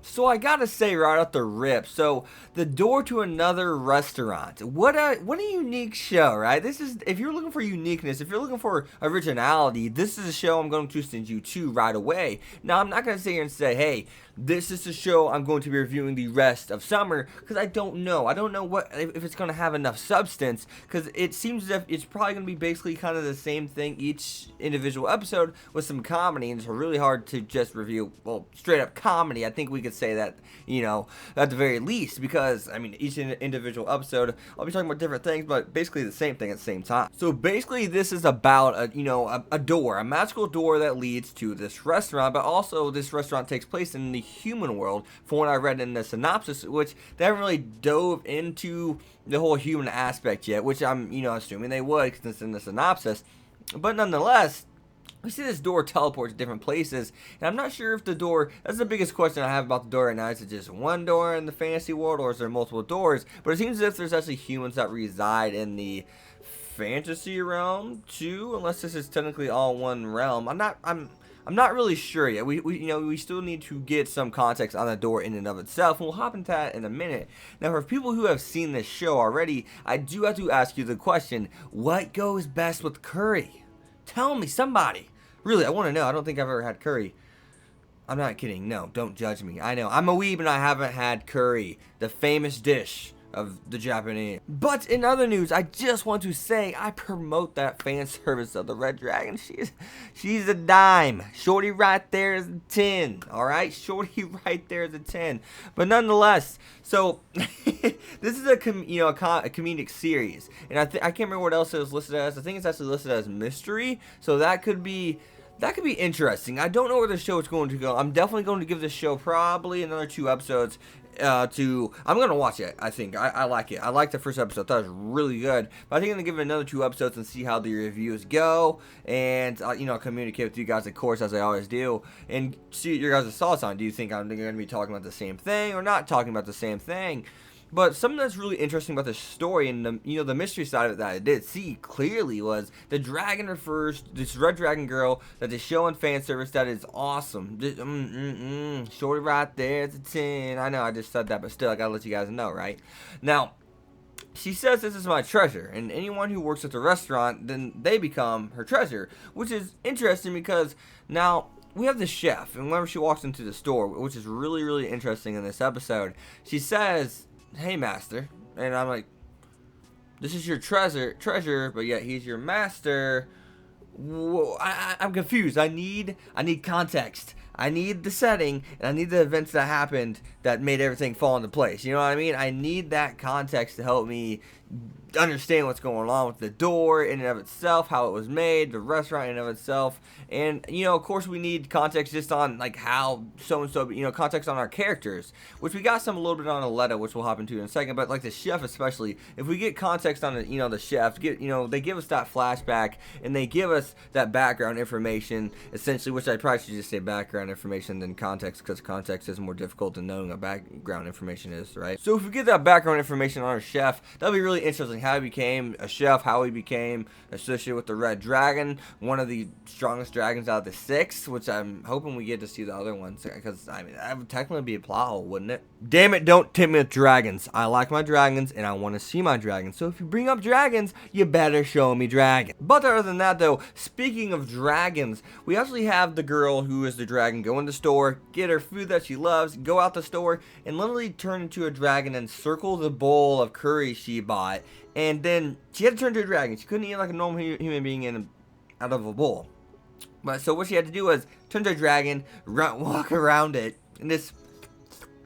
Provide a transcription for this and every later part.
So I gotta say right off the rip, so The Door to Another Restaurant. What a unique show, right? This is, if you're looking for uniqueness, if you're looking for originality, this is a show I'm going to send you to right away. Now I'm not gonna sit here and say, hey, this is the show I'm going to be reviewing the rest of summer, because I don't know. I don't know what if it's gonna have enough substance, because it seems as if it's probably gonna be basically kind of the same thing each individual episode with some comedy, and it's really hard to just review, well, straight up comedy. I think we could say that, at the very least, because I mean, each individual episode, I'll be talking about different things, but basically the same thing at the same time. So basically, this is about a door, a magical door that leads to this restaurant, but also this restaurant takes place in the human world, from what I read in the synopsis, which they haven't really dove into the whole human aspect yet, which I'm assuming they would, because it's in the synopsis. But nonetheless, we see this door teleport to different places, and I'm not sure if the door, that's the biggest question I have about the door right now. Is it just one door in the fantasy world, or is there multiple doors? But it seems as if there's actually humans that reside in the fantasy realm too, unless this is technically all one realm. I'm not really sure yet. We still need to get some context on the door in and of itself, and we'll hop into that in a minute. Now, for people who have seen this show already, I do have to ask you the question, what goes best with curry? Tell me, somebody. Really, I want to know. I don't think I've ever had curry. I'm not kidding. No, don't judge me. I know. I'm a weeb and I haven't had curry, the famous dish of the Japanese. But in other news, I just want to say I promote that fan service of the Red Dragon. She's a dime. Shorty right there is a 10. All right, Shorty right there is a 10. But nonetheless, so this is a comedic series, and I can't remember what else it was listed as. I think it's actually listed as mystery. So that could be interesting. I don't know where the show is going to go. I'm definitely going to give this show probably another 2 episodes. I'm gonna watch it. I think I like it. I like the first episode. I thought it was really good. But I think I'm gonna give it another 2 episodes and see how the reviews go, and communicate with you guys, of course, as I always do, and see your guys' thoughts on it. Do you think I'm gonna be talking about the same thing or not talking about the same thing? But something that's really interesting about the story and the mystery side of it that I did see clearly was the dragon refers this red dragon girl that they show in fan service that is awesome. Shorty right there, it's a 10. I know I just said that, but still I gotta let you guys know, right? Now, she says this is my treasure, and anyone who works at the restaurant, then they become her treasure, which is interesting because now we have the chef, and whenever she walks into the store, which is really, really interesting in this episode, she says, "Hey, master," and I'm like, "This is your treasure, but yet he's your master." Whoa, I'm confused. I need context. I need the setting, and I need the events that happened that made everything fall into place. You know what I mean? I need that context to help me understand what's going on with the door in and of itself, how it was made, the restaurant in and of itself, and of course we need context just on like how so and so, context on our characters, which we got some a little bit on Aletta, which we'll hop into in a second. But like the chef especially, if we get context on the chef, they give us that flashback and they give us that background information essentially, which I probably should just say background information than context, because context is more difficult than knowing what background information is, right? So if we get that background information on our chef, that'll be really interesting. How he became a chef, how he became associated with the Red Dragon, one of the strongest dragons out of the 6, which I'm hoping we get to see the other ones, because I mean that would technically be a plot hole, wouldn't it? Damn it, don't tempt me with dragons. I like my dragons and I want to see my dragons. So if you bring up dragons, you better show me dragons. But other than that though, speaking of dragons, we actually have the girl who is the dragon go in the store, get her food that she loves, go out the store, and literally turn into a dragon and circle the bowl of curry she bought. And then she had to turn to a dragon. She couldn't eat like a normal human being out of a bowl. But so what she had to do was turn to a dragon, walk around it, and just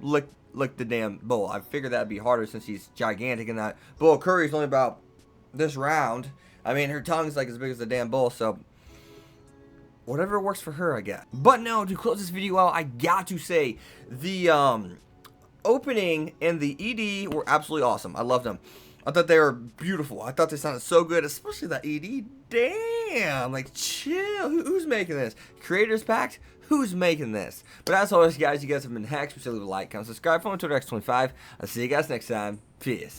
lick the damn bowl. I figured that'd be harder since she's gigantic, and that bowl of curry is only about this round. I mean, her tongue's like as big as the damn bowl, so whatever works for her, I guess. But no, to close this video out, I got to say the opening and the ED were absolutely awesome. I loved them. I thought they were beautiful. I thought they sounded so good, especially that ED. Damn, like chill. Who's making this? Creators Pact? Who's making this? But as always, guys, you guys have been hacks. Please leave a like, comment, subscribe, follow me on Twitter X25. I'll see you guys next time. Peace.